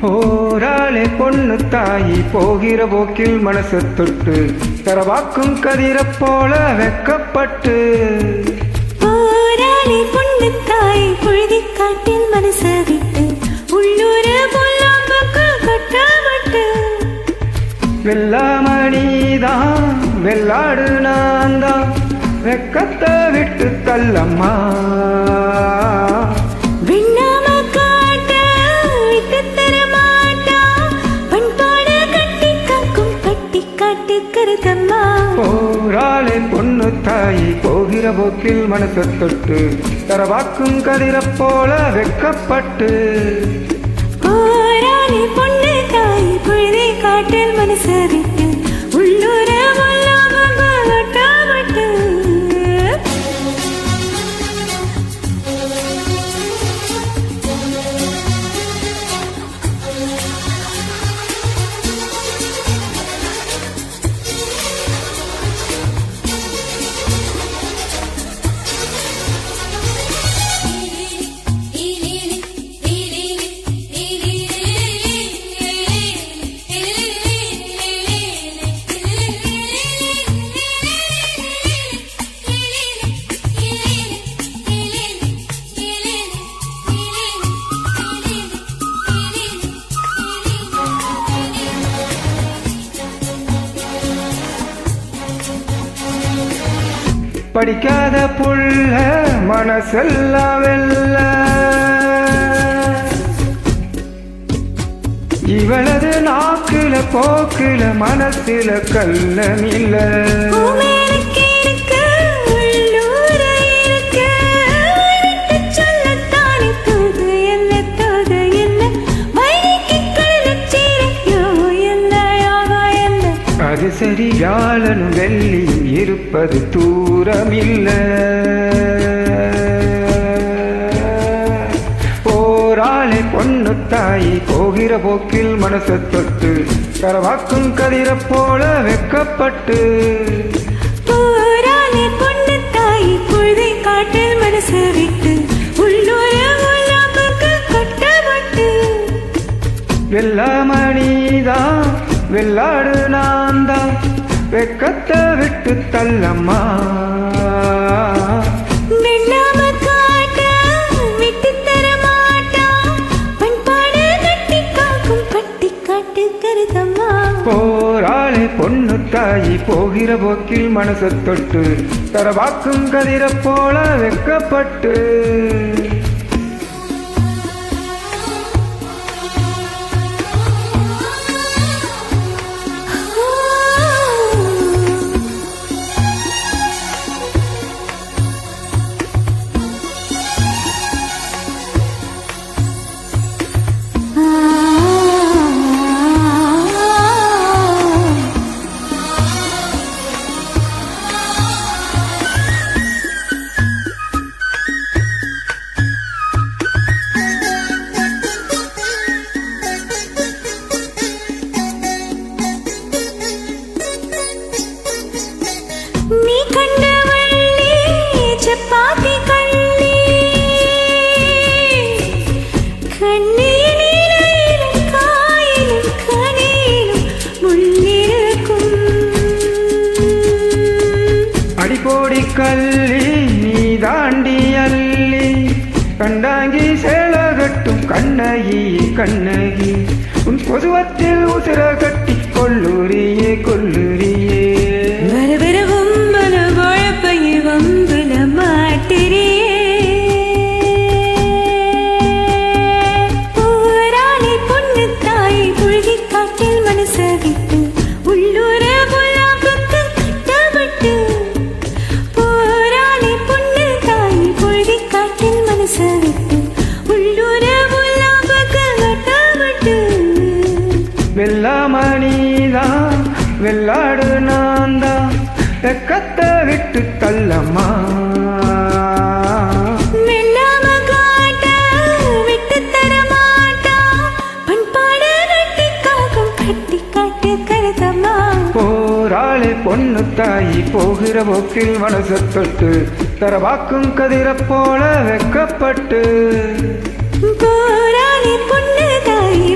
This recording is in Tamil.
போராளே பொண்ணு தாயி போகிற போக்கில் மனசு தொட்டு தரவாக்கும் கதிர போல வெக்கப்பட்டு போராளே பொண்ணு தாய் பொழுதி காட்டில் மனசு விட்டு உள்ளூர பொல்லாம்புக்கு கட்டப்பட்டு வெள்ளாமணிதான் வெள்ளாடு நான் தான் வெக்கத்தை விட்டு தள்ளம்மா போராளே பொண்ணு தாயி போகிற போக்கில் மனசு தொட்டு தரவாக்கும் கதிர போல வெக்கப்பட்டு போராளே பொண்ணு தாய் பொழுதை காட்டில் மனசு விட்டு உள்ளூர கட்டப்பட்டு படிக்காத புள்ள மனசெல்லாம் வெல்ல இவளது நாக்குல போக்குல மனசுல கள்ளமில்ல அது சரி யாழனும் வெள்ளியும் இருப்பது தூரமில்ல போராளே பொண்ணு தாயி போகிற போக்கில் மனசு தொட்டு தரவாக்கும் கதிர போல வெக்கப்பட்டு போராளே பொண்ணு தாயி பொழுதை காட்டில் மனசு விட்டு உள்ளூர கட்டப்பட்டு வெள்ளாமணிதான் வெள்ளாடு நான் தான் வெக்கத்தை விட்டு தள்ளம்மா போராளே பொண்ணு தாயி போகிற போக்கில் மனசு தொட்டு தரவாக்கும் கதிர போல வெக்கப்பட்டு அடிப்போடி கல்லி நீ தாண்டி அள்ளி கண்டாங்கி சேலகட்டும் கண்ணகி கண்ணகி உன் பொதுவத்தில் உசிர கட்டி கொல்லுரியே கொல்லுரியே வம்புல மாட்டிரியே போராளே பொண்ணு தாய் பொழுதி காட்டில் மனசு விட்டு உள்ளூர பொல்லாம்புக்கு கட்டப்பட்டு போராளே பொண்ணு தாய் பொழுதி காட்டில் மனசு விட்டு உள்ளூர பொல்லாம்புக்கு கட்டப்பட்டு வெள்ளாமணிதான் வெள்ளாடு நான் தான் வெக்கத்தை விட்டு தள்ளம்மா வெள்ளாம காட்ட விட்டு தரமாட்டா பண்பாடு கட்டி காக்கும் கட்டி காட்டு கருதம்மா போராளே பொண்ணு தாயி போகிற போக்கில் மனசு தொட்டு தரவாக்கும் கதிர போல வெக்கப்பட்டு போராளே பொண்ணு தாயி